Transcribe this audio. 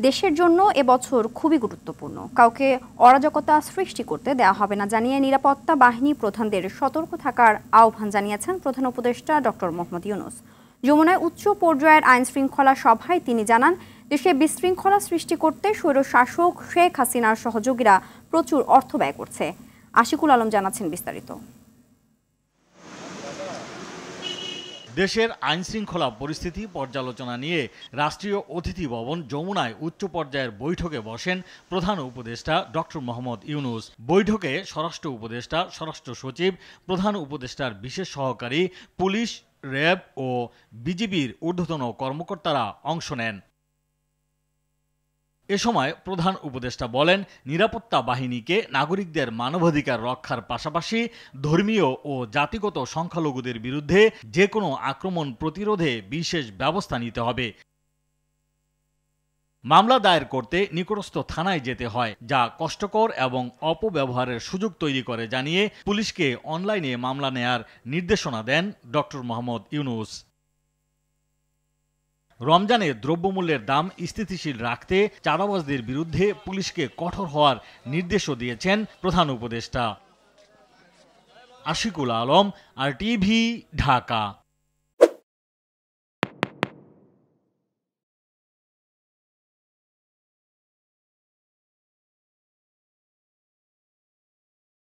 দেশের জন্য এবছর খুবই গুরুত্বপূর্ণ, কাউকে অরাজকতা সৃষ্টি করতে দেওয়া হবে না জানিয়ে নিরাপত্তা বাহিনী প্রধানদের সতর্ক থাকার আহ্বান জানিয়েছেন প্রধান উপদেষ্টা ডক্টর মোহাম্মদ ইউনূস। যমুনায় উচ্চ পর্যায়ের আইন শৃঙ্খলা সভায় তিনি জানান, দেশে বিশৃঙ্খলা সৃষ্টি করতে স্বৈরশাসক শেখ হাসিনার সহযোগীরা প্রচুর অর্থ ব্যয় করছে। আশিকুল আলম জানাচ্ছেন বিস্তারিত। দেশের আইন শৃঙ্খলা পরিস্থিতি পর্যালোচনা নিয়ে রাষ্ট্রীয় অতিথি ভবন যমুনায় উচ্চ পর্যায়ের বৈঠকে বসেন প্রধান উপদেষ্টা ডক্টর মোহাম্মদ ইউনূস। বৈঠকে স্বরাষ্ট্র উপদেষ্টা, স্বরাষ্ট্র সচিব, প্রধান উপদেষ্টার বিশেষ সহকারী, পুলিশ, র্যাব ও বিজিবির ঊর্ধ্বতন কর্মকর্তারা অংশ নেন। এ সময় প্রধান উপদেষ্টা বলেন, নিরাপত্তা বাহিনীকে নাগরিকদের মানবাধিকার রক্ষার পাশাপাশি ধর্মীয় ও জাতিগত সংখ্যালঘুদের বিরুদ্ধে যে কোনো আক্রমণ প্রতিরোধে বিশেষ ব্যবস্থা নিতে হবে। মামলা দায়ের করতে নিকটস্থ থানায় যেতে হয়, যা কষ্টকর এবং অপব্যবহারের সুযোগ তৈরি করে জানিয়ে পুলিশকে অনলাইনে মামলা নেয়ার নির্দেশনা দেন ডক্টর মোহাম্মদ ইউনূস। রমজানে দ্রব্যমূল্যের দাম স্থিতিশীল রাখতে চাঁদাবাজদের বিরুদ্ধে পুলিশকে কঠোর হওয়ার নির্দেশও দিয়েছেন প্রধান উপদেষ্টা। আশিকুল আলম, RTV, ঢাকা।